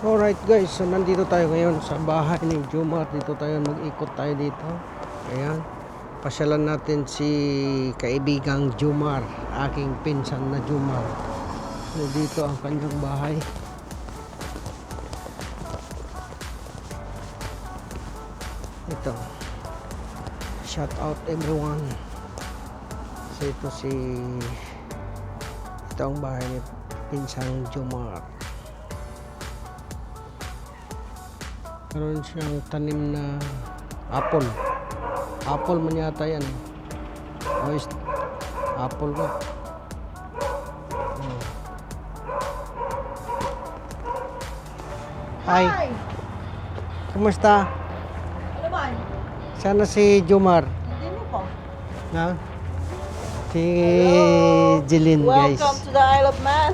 Alright guys, so nandito tayo ngayon sa bahay ni Jomar. Dito tayo, mag-ikot tayo dito. Ayan, pasyalan natin si kaibigang Jomar, aking pinsan na Jomar. So dito ang kanyang bahay. Ito, shout out everyone. So ito ang bahay ni pinsang Jomar. Meron siyang tanim na apple. Apple man yata yan. Apple ba? Hi. Kumusta? Ano ba? Sana si Jomar. Hindi mo po. Na? Si Jeline guys. Welcome to the Isle of Man.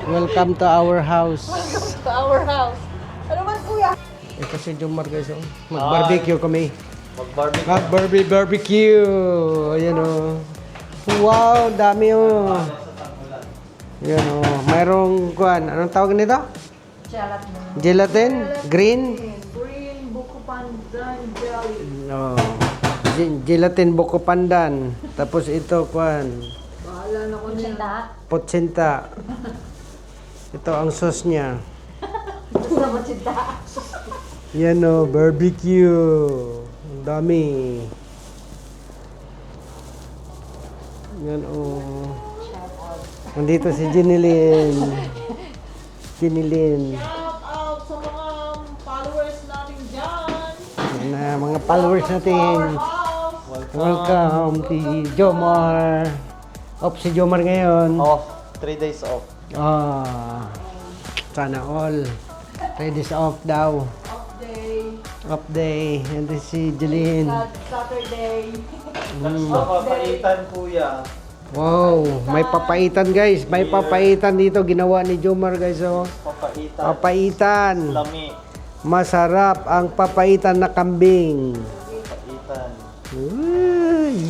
Welcome to our house. Welcome to our house. Ano man kuya? Ito si Jomar guys. Oh. Mag-barbecue kami. Mag-barbecue. Barbecue. Ayan o. Wow, dami o. Ayan o. Mayroong kuan. Anong tawag nito? Gelatin. Gelatin? Green? Green buko pandan jelly. Oh. Gelatin buko pandan. Tapos ito kuan. Bahala na ko niya. Potsinta. Ito ang sauce niya. Gusto mo cinta. Yan o. Barbecue. Ang dami. Yan o. Nandito si Jeneline. Jeneline. Shout out sa mga followers natin dyan. Yan na, mga followers natin. House. Welcome si Jomar. Off si Jomar ngayon. Off. 3 days off. Ah, sana all. 3 days off daw. Off day. Off day. And this si Jeline. Saturday. Papaitan kuya. Wow, may papaitan guys. May papaitan dito ginawa ni Jomar guys. Oh. Papaitan. Papaitan. Lami. Masarap ang papaitan na kambing. Papaitan.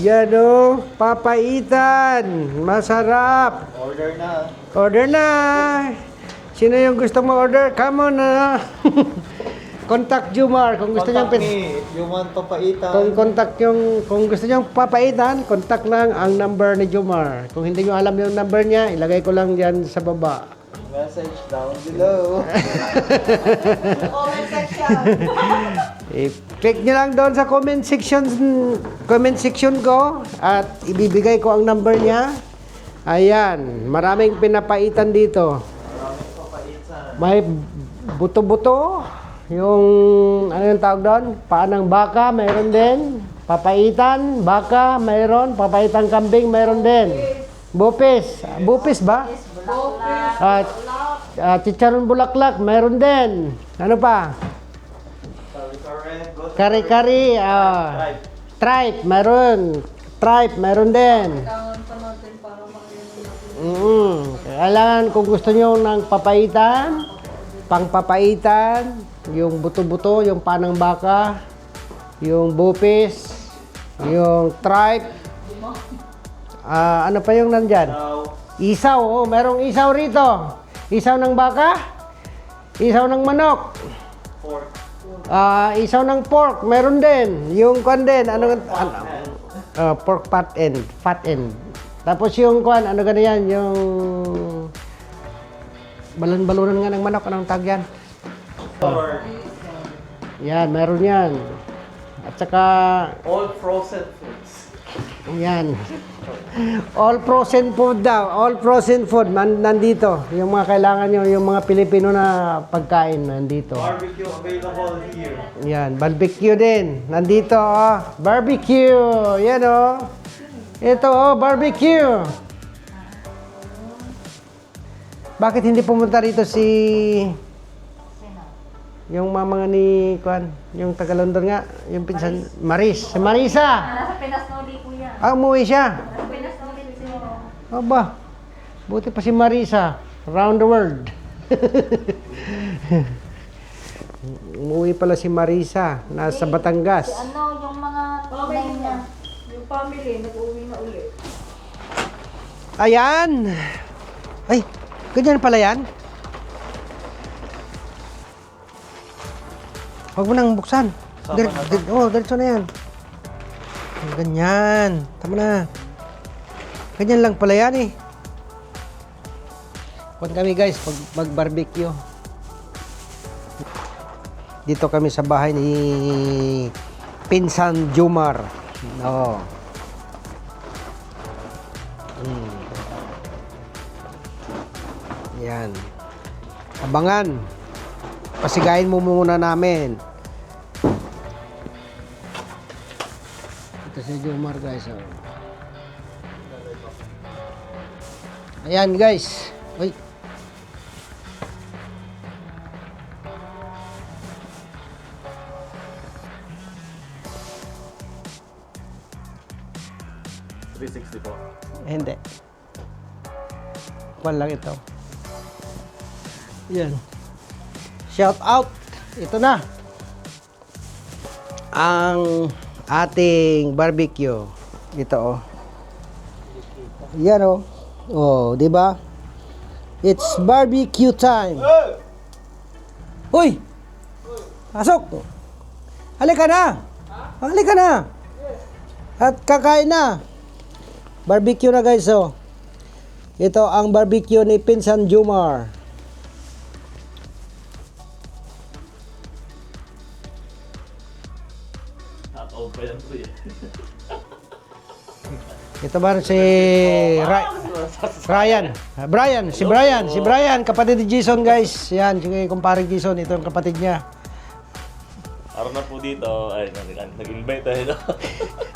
Yan o, papaitan. Masarap. Order na. Order na. Sino yung gusto mo order? Come on na. Contact Jomar kung gusto niyo. Contact me if you want papaitan. Kung gusto niyo papaitan, contact lang ang number ni Jomar. Kung hindi niyo alam yung number niya, ilagay ko lang diyan sa baba. Message down below. Comment section. I-click niyo lang doon sa comment section ko at ibibigay ko ang number niya. Ayan, maraming pinapaitan dito. Maraming papaitan. May buto-buto, yung ano yung tawag doon? Paanang baka, mayroon din. Papaitan, baka, mayroon. Papaitan kambing, mayroon din. Bupis. Bupis ba? Chicharon bulaklak, mayroon din. Ano pa? Kari-kari. Tripe, mayroon. Tripe, mayroon din. Kailangan pa natin para makarinig. Kailangan kung gusto nyo ng papaitan, pangpapaitan, yung buto-buto, yung panang baka, yung bupis, yung tripe, ano pa yung nandyan? Isaw, oh, merong isaw rito. Isaw ng baka, isaw ng manok, Pork. isaw ng pork, meron din. Yung kwan din, pork fat end. Tapos yung kwan, ano gano'n yan, yung balon-balonan nga ng manok, anong tag yan? Pork. Yan, meron yan. At saka, All frozen foods. yan. All frozen food daw. All frozen food, nandito. Yung mga kailangan nyo, yung mga Pilipino na pagkain, nandito. Barbecue available here. Yan, barbecue din. Nandito, oh. Barbecue. Yan, oh. Ito, oh, barbecue. Bakit hindi pumunta rito si... Yung mama nga ni Kwan, yung taga London nga, yung pinsan, Maris. Si Marisa. Nasa Pinas na uli kuya. Umuwi siya. Nasa Pinas na uli siya. Aba, buti pa si Marisa. Around the world. Umuwi pala si Marisa. Nasa Batangas. Ano yung mga tunay niya? Yung family, nag-uwi na uli. Ayan. Ay, ganyan pala yan. Huwag mo nang buksan. Sama na to? Diretso na yan. Ganyan. Tama na. Ganyan lang pala yan eh. Kung kami guys, mag-barbecue. Dito kami sa bahay ni Pinsan Jomar. Oo. Yan. Abangan. Pasigayin mo muna namin. Ito si Jomar guys. Oh. Ayan guys. Uy. $360 po. Hindi. Kwan lang ito. Yan. Shout out. Ito na. Ang ating barbecue. Ito oh. Yan oh. Oh, di ba? It's barbecue time. Uy! Pasok! Halika na! Halika na! At kakain na! Barbecue na guys, oh. Ito ang barbecue ni Pinsan Jomar. Nakataon pa yan po eh. Ito ba si Ryan? Si Brian, kapatid ni Jason guys. Yan, si kumparing Jason, ito ang kapatid niya. Araw na po dito, ay nag-invite tayo.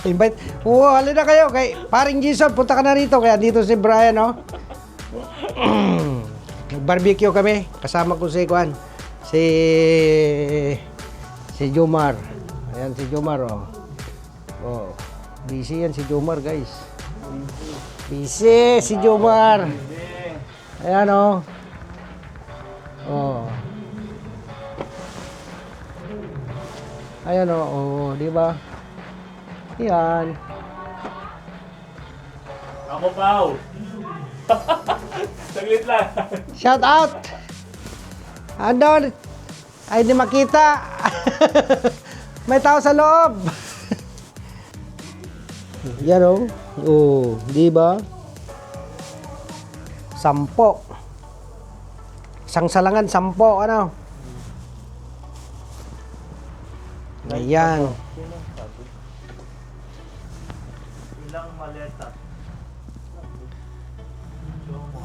Invite. Oo, halina na kayo. Kay paring Jason, punta ka na rito. Kaya dito si Brian, no? Barbecue kami. Kasama ko si Juan. Si Jomar. Ayan si Jomar, oh. Oh. Busy yan si Jomar, guys. Busy si Jomar. Ayan, oh. Oh. Ayan, oh. Oh, di ba? Yan. Ako Pao. Saglit lang. Shout out. Andon. Ay, di makita. May tao sa loob. Yan oh. Oh, di ba? 10. Isang salangan, 10, ano? Ayan. Ilang maleta.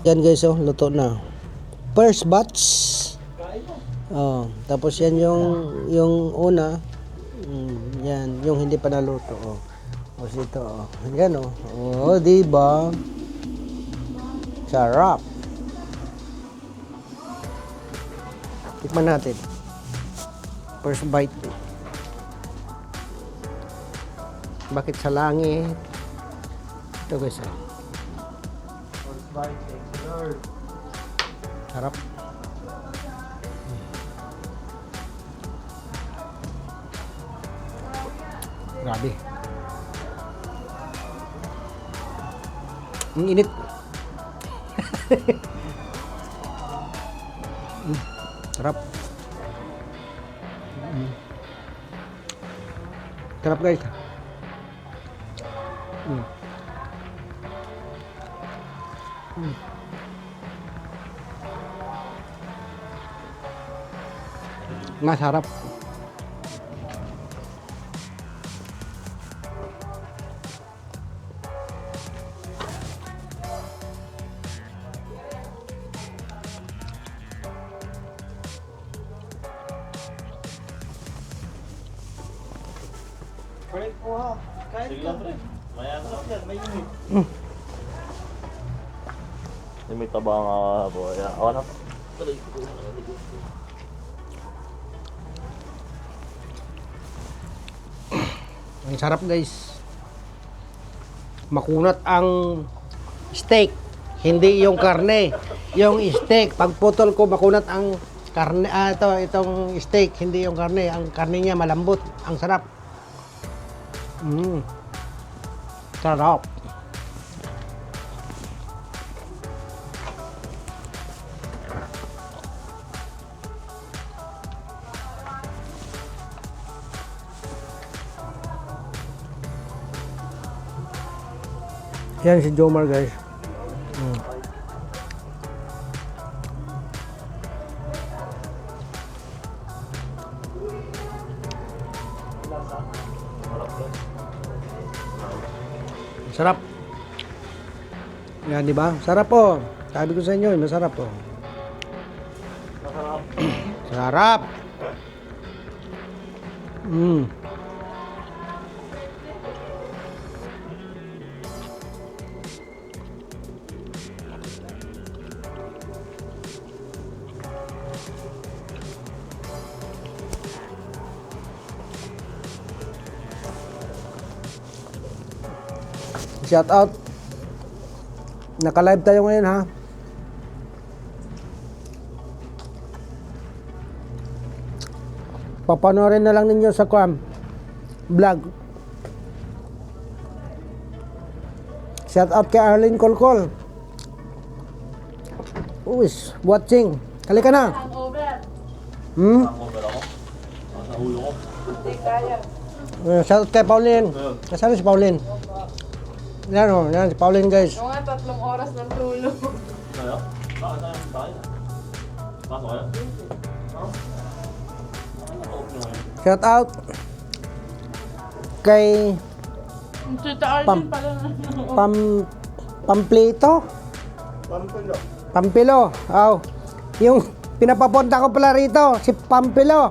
Yan guys, oh, luto na. First batch. Oh, tapos yan yung una. Yan, yung hindi pa naluto, oh. Tapos ito, oh. Yan, oh. Oh, di ba? Sarap. Tikman natin. First bite. Bakit sa langit? Ito guys, oh. First bite, thank you Lord. Sarap. Grabe. Ang init. Sarap. Sarap guys. Masarap. Break po ha. Kahit sige lang pre. Maya na lang yan, may init. May taba nga po. Ako na. Ang sarap guys. Makunat ang steak, hindi yung karne. Yung steak, pag putol ko makunat ang karne. Itong steak, hindi yung karne. Ang karne niya malambot. Ang sarap. Sarap. Yan si Jomar guys. Sarap. Yan, di ba? Sarap po. Sabi ko sa inyo, masarap po. Sarap. Shout out. Naka-live tayo ngayon ha. Papanoorin na lang ninyo sa vlog. Shout out kay Arlene Colcol. Who is watching? Halika na. Hangover. Hangover ako. Sa ulo ko. Hindi kaya. Shout out kay Pauline. Nasaan si Pauline? Yan o, yan si Pauline guys. Oo nga, 3 oras ng tulog. Kaya? Bakit tayo? Bakit? Pasok kayo? Shout out kay Tita Arlene pala na. Pamplito? Pampilo. Aw. Yung pinapapunta ko pala rito, si Pampilo.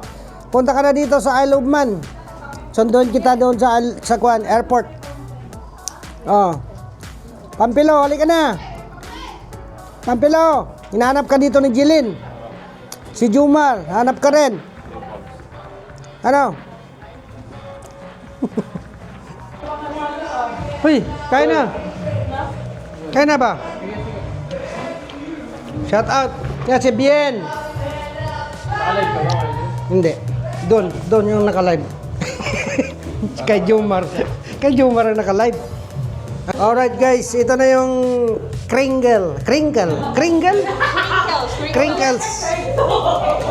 Punta ka na dito sa Isle of Man. Sunduin kita doon sa airport. Oh. Pampilo, halika na. Pampilo, hinahanap ka dito ni Jilin. Si Jumar, hanap ka rin. Ano? Uy, kain na. Kain na ba? Shout out. Yan si Bien. Hindi. Doon yung naka-live. Kay Jumar. Kay Jumar ang naka-live. Alright guys, ito na yung Crinkles.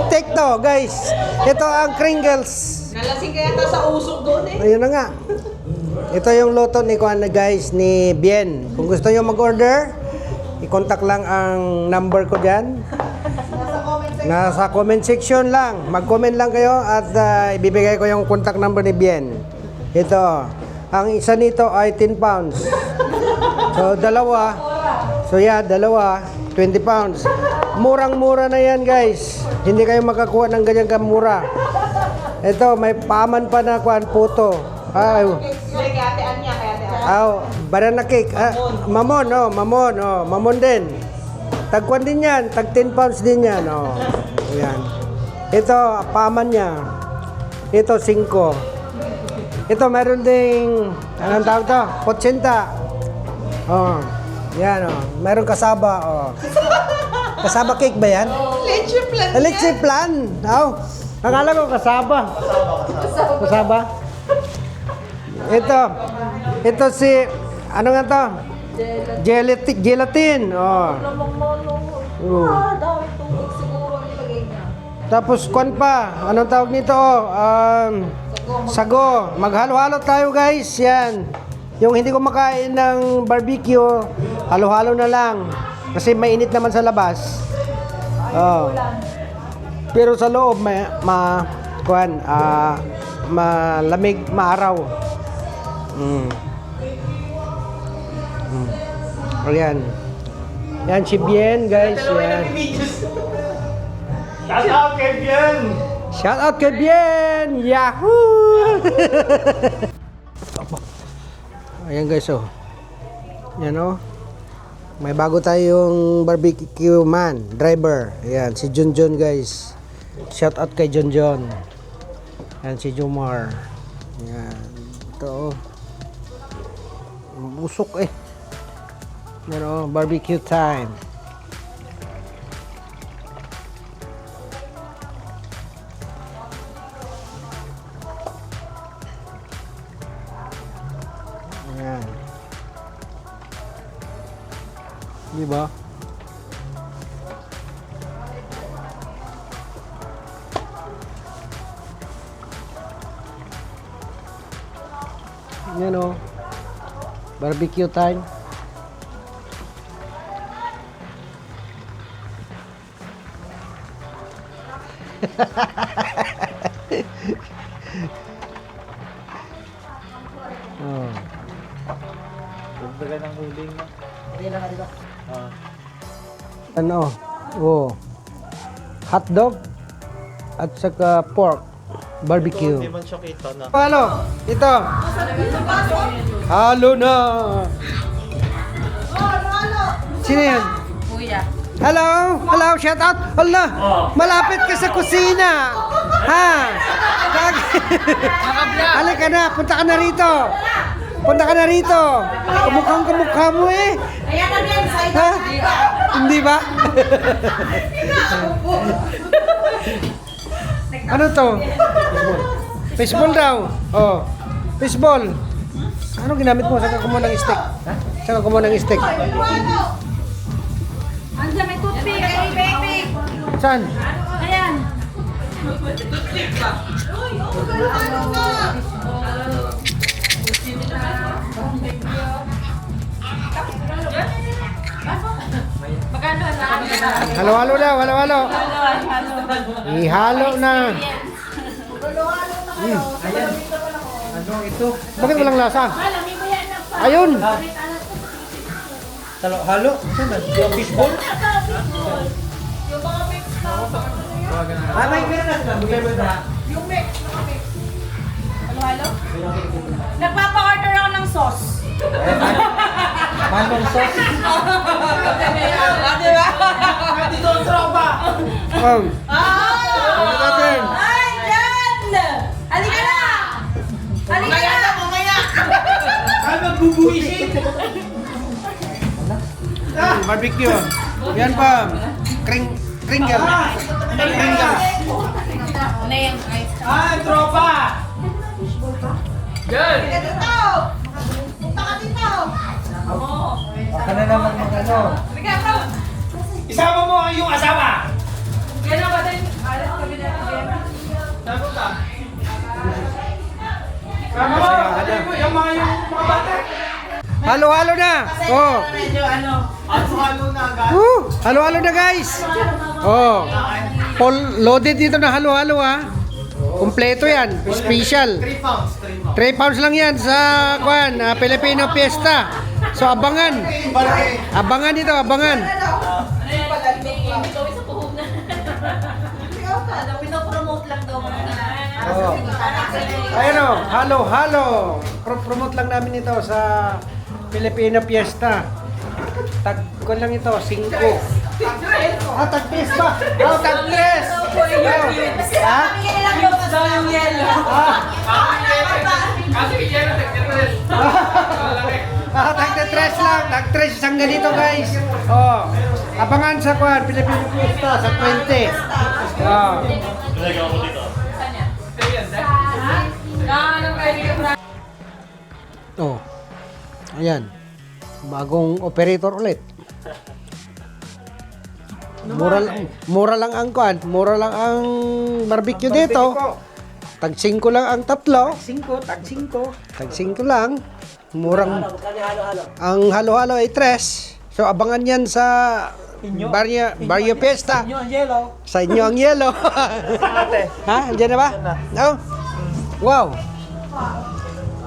Tekto guys. Ito ang Crinkles. Nalasing kaya ta sa usok doon eh. Ayun na nga. Ito yung loto ni Kuan guys, ni Bien. Kung gusto nyo mag-order, i-contact lang ang number ko dyan. Nasa comment section lang. Mag-comment lang kayo at ibibigay ko yung contact number ni Bien. Ito. Ang isa nito ay 10 pounds. So, dalawa. So, yeah, dalawa. 20 pounds. Murang-mura na yan, guys. Hindi kayo makakuha ng ganyan kamura. Ito, may paman pa na kuan puto. Ay. Banana cake. Mamon, oh, mamon, oh, mamon din. Tagkuan din yan, tag 10 pounds din yan, oh. Ayan. Ito, paman niya. Ito, 5. Ito, meron ding, anong tawag to? Potsinta. Oh, yan, oh. Meron kasaba, oh. Kasaba cake ba yan? Leche plan yan. Leche plan. Oh. Akala ko kasaba. Kasaba. Ito si, ano nga to? Gelatin. Oh. Dami tubig siguro ang nilagay niya. Tapos kwan pa. Anong tawag nito? Oh? Sago. Maghalo-halo tayo guys. Yan. Yung hindi ko makain ng barbecue, halo-halo na lang. Kasi mainit naman sa labas. Oh. Pero sa loob malamig, maaraw. Ayan. Yan si Bien, guys. Yan. Shout out kay Bien! Shout out kay Bien! Yahoo! Ayan guys, oh. Yan, oh. May bago tayong barbecue man, driver. Ayan, si Junjun, guys. Shout out kay Junjun. Ayan, si Jumar. Ayan. Ito, oh. Busok, eh. Yan, oh. Barbecue time. Ayan. Di ba? Yan o. Barbecue time. Oh. Ganda ng huling na. Ah. Ano? Oh. Hot dog at saka pork barbecue. Hindi man siya kita na. Halo, ito. Halo na. Sino yan? Kuya. Hello? Hello, shout out. Allah, malapit ka sa kusina. Ha? Halika na, punta ka na rito. Punta ka na rito. Kumukhang kamukha mo eh. Ayan na yan, sa Ha? Hindi ba? Ano to? Fishball daw. Oh. Fishball. Ano ginamit mo? Saka kumuha ng steak. Saka kumuha ng steak. Andiyan may toothpick, ay baby. Saan? Ayan. Magkano na? Halo-halo daw, halo-halo. Ihalo na. Ano ito? Bakit walang lasa? Ayun. Halo? Yung fishball? May meron na. Halo-halo? Nagpapa-order ako ng sauce. Manong sauce? Di ba? Dito ang tropa! Ano natin? Ay, dyan! Halika na! Halika na! Mamaya! Ay, magbubuisin! Barbecue. Yan pa. Kringle. Kringle. Ano yung ice? Ay, tropa! Yan! Dito! Punta ka dito! Baka na naman mag-ano. Halika, bro! Isama mo ang iyong asawa! Gano'n ba din? Alas kami na Sama mo! Ano mo? Yung mga bata? Halo-halo na. Oh. medyo ano. Halo na agad. Halo-halo na guys. Oh. Full loaded dito na halo-halo ha. Kompleto yan. Special. 3 pounds. 3 pounds lang yan sa kwan, Filipino Fiesta. So abangan. Abangan dito, abangan. Ano yung pag-alibig? Hindi gawin sa puhog na. Pinopromote lang daw mga Oh. Ayun o, halo-halo. Promote lang namin ito sa Filipino Fiesta. Tag-kwan lang ito, 5. Tag-3 ba? Oh, tag-3. Ha? yung yellow. Tag-3 lang. Tag-3 isang ganito guys. Oh. Abangan sa kwan, Filipino Fiesta sa 20. Oh. Nalagaw mo dito. Oh. Ayan. Bagong operator ulit. Mura lang ang kwan, mura lang ang barbecue dito. Tag 5 lang ang tatlo. 5, tag 5. Tag 5 lang. Murang ang halo-halo ay 3. So abangan yan sa Barrio Fiesta. Inyo ang yellow. Sa inyo ang yellow. Ha? Andiyan na ba? Oh. Wow.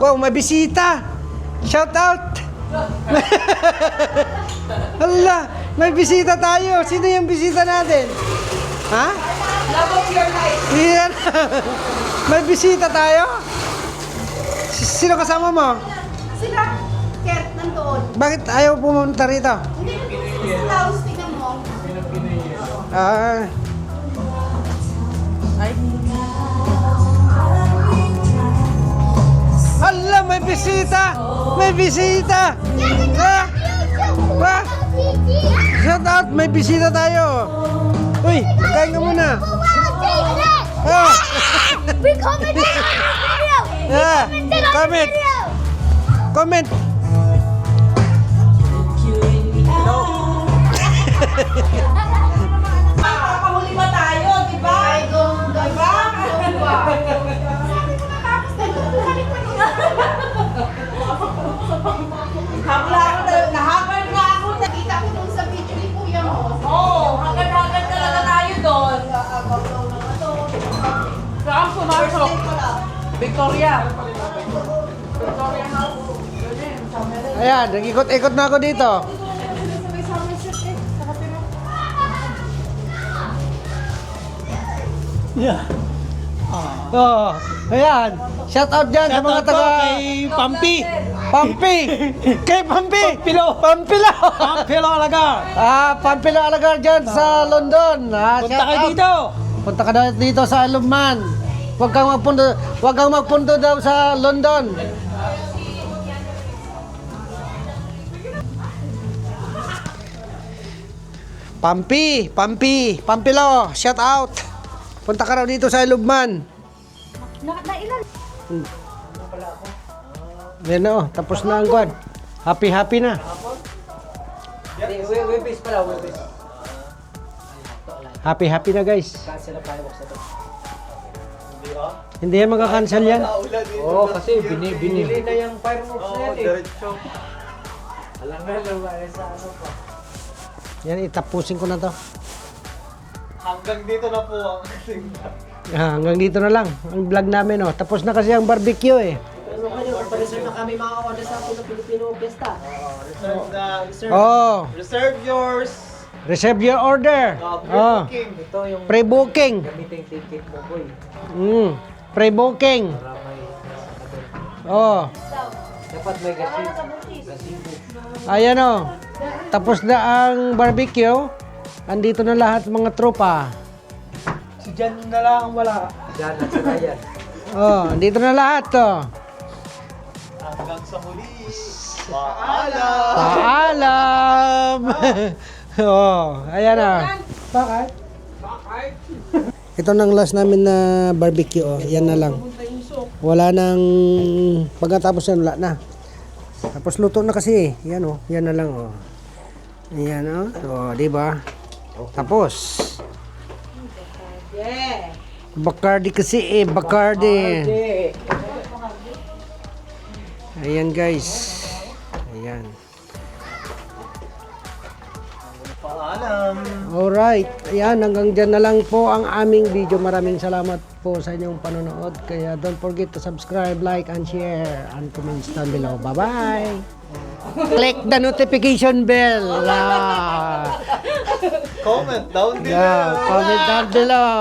Wow, may bisita. Shout out. Hala, may bisita tayo. Sino yung bisita natin? Ha? Love of your life. Yan. May bisita tayo? Sino kasama mo? Sila, Ket, nandoon. Bakit ayaw pumunta rito? Hindi na Klaus, tingnan mo. Ah, hala, may bisita! May bisita! Ah! Ah! Shout out, may bisita tayo! Uy, kain ka muna! Ah! We commented on this video! Ah! Comment! Video! Comment! Makakahuli pa tayo, di ba? Di ba? Nahagad nga ako. Nakita ko dun sa video ni Kuya mo. Oo, hagad-hagad talaga tayo doon. Victoria. Ayan, nag-ikot-ikot na ako dito. Yeah. Oh, ayan. Shout out dyan sa mga taga kay Pampi. Pampi. Kay Pampi. Pampilo. Pampilo. Pampilo alaga. Pampilo Alagar dyan sa London. Punta shout kayo out. dito. Punta ka na dito sa Aluman. Huwag kang magpundo daw sa London. Pampilo, shout out. Punta ka raw dito sa Ilubman. Nailan? Yan na, tapos na ang kwan. Happy na. Happy na guys. Hindi yan magka-cancel yan. Oo, kasi binili na yung fireworks na yan eh. Alam nga naman sa ano pa. Yan, itapusin ko na to. Hanggang dito na po ang ating Hanggang dito na lang ang vlog namin. Oh. Tapos na kasi ang barbecue eh. Ano kayo, reserve na kami mga order sa Filipino Fiesta. reserve yours. Reserve your order. Pre-booking. Ito yung Pre-booking. gamiting ticket mo, boy. Pre-booking. Para may dapat may gasibo. Ayan oh. Tapos na ang barbecue. Andito na lahat mga tropa. Si Jan na lang wala. Diyan at sa Ryan. Andito na lahat to. Hanggang sa muli. Paalam. Paalam. Ayan na. Bakit? Ito nang last namin na barbecue. Yan na lang. Wala nang pagkatapos yan, wala na. Tapos luto na kasi eh. Yan oh, yan na lang oh. Ayan oh. So, di ba? Tapos. Bacardi kasi eh, Bacardi. Ayan guys. Ayan. Paalam. Alright. Ayan, hanggang dyan na lang po ang aming video. Maraming salamat po sa inyong panonood. Kaya don't forget to subscribe, like, and share, and comments down below. Bye-bye! Click the notification bell. Comment down below. Yeah, comment down below.